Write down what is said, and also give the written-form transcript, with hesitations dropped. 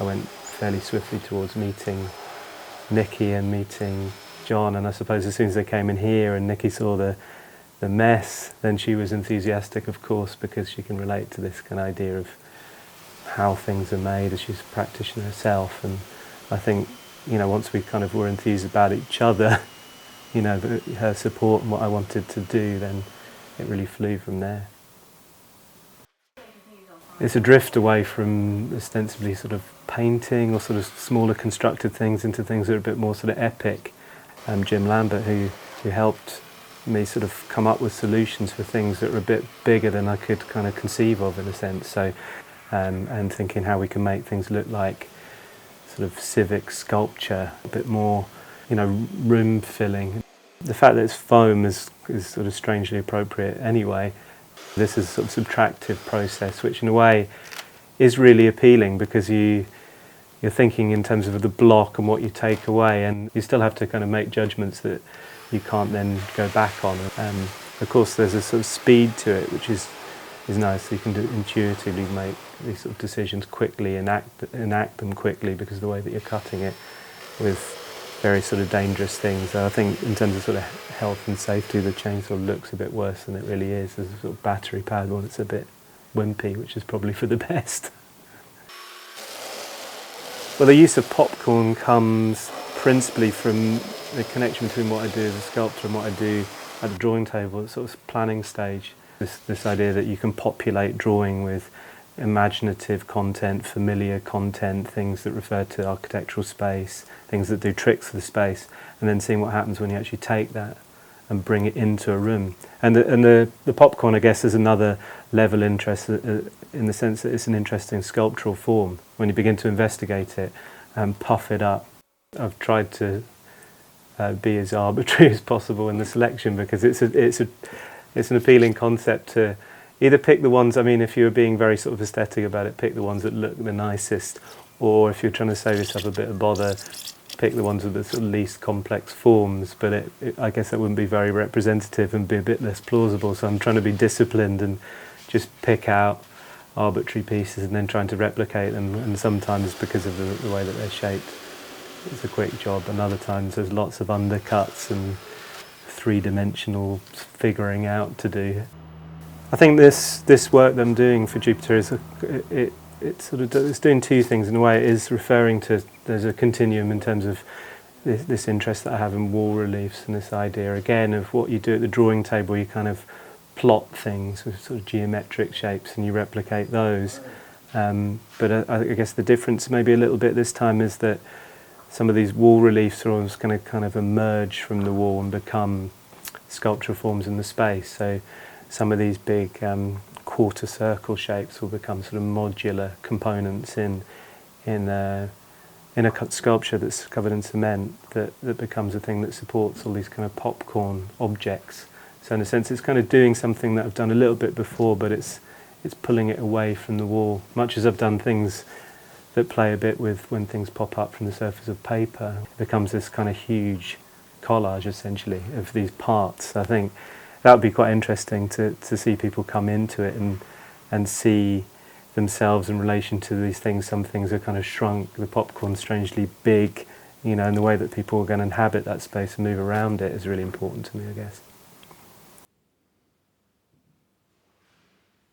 I went fairly swiftly towards meeting Nikki and meeting John, and I suppose as soon as they came in here and Nikki saw the mess, then she was enthusiastic, of course, because she can relate to this kind of idea of how things are made as she's a practitioner herself. And I think, once we kind of were enthused about each other, her support and what I wanted to do, then it really flew from there. It's a drift away from ostensibly sort of painting or sort of smaller constructed things into things that are a bit more sort of epic. Jim Lambert, who helped me sort of come up with solutions for things that were a bit bigger than I could kind of conceive of, in a sense. So, and thinking how we can make things look like sort of civic sculpture, a bit more, room filling. The fact that it's foam is sort of strangely appropriate anyway. This is a sort of subtractive process, which in a way is really appealing, because you're thinking in terms of the block and what you take away, and you still have to kind of make judgments that you can't then go back on. Of course, there's a sort of speed to it, which is nice. You can intuitively make these sort of decisions quickly and enact them quickly, because of the way that you're cutting it with very sort of dangerous things. So I think in terms of sort of health and safety, the chainsaw looks a bit worse than it really is. There's a sort of battery powered one that's a bit wimpy, which is probably for the best. Well, the use of popcorn comes principally from the connection between what I do as a sculptor and what I do at the drawing table, at sort of planning stage. This idea that you can populate drawing with imaginative content, familiar content, things that refer to architectural space, things that do tricks for the space, and then seeing what happens when you actually take that and bring it into a room. And the popcorn, I guess, is another level interest in the sense that it's an interesting sculptural form. When you begin to investigate it and puff it up, I've tried to be as arbitrary as possible in the selection, because it's an appealing concept to either pick the ones, if you were being very sort of aesthetic about it, pick the ones that look the nicest, or if you're trying to save yourself a bit of bother, pick the ones with the sort of least complex forms. But I guess that wouldn't be very representative and be a bit less plausible, so I'm trying to be disciplined and just pick out arbitrary pieces and then trying to replicate them, and sometimes because of the way that they're shaped, it's a quick job, and other times there's lots of undercuts and three-dimensional figuring out to do. I think this work that I'm doing for Jupiter is it's doing two things in a way. It is referring to, there's a continuum in terms of this interest that I have in wall reliefs, and this idea again of what you do at the drawing table. You kind of plot things with sort of geometric shapes and you replicate those. But I guess the difference maybe a little bit this time is that some of these wall reliefs are almost going to kind of emerge from the wall and become sculptural forms in the space. So some of these big quarter circle shapes will become sort of modular components in a sculpture that's covered in cement that becomes a thing that supports all these kind of popcorn objects. So in a sense it's kind of doing something that I've done a little bit before, but it's pulling it away from the wall, much as I've done things that play a bit with when things pop up from the surface of paper. It becomes this kind of huge collage essentially of these parts. I think that would be quite interesting to see people come into it and see themselves in relation to these things. Some things are kind of shrunk, the popcorn's strangely big, and the way that people are going to inhabit that space and move around it is really important to me, I guess.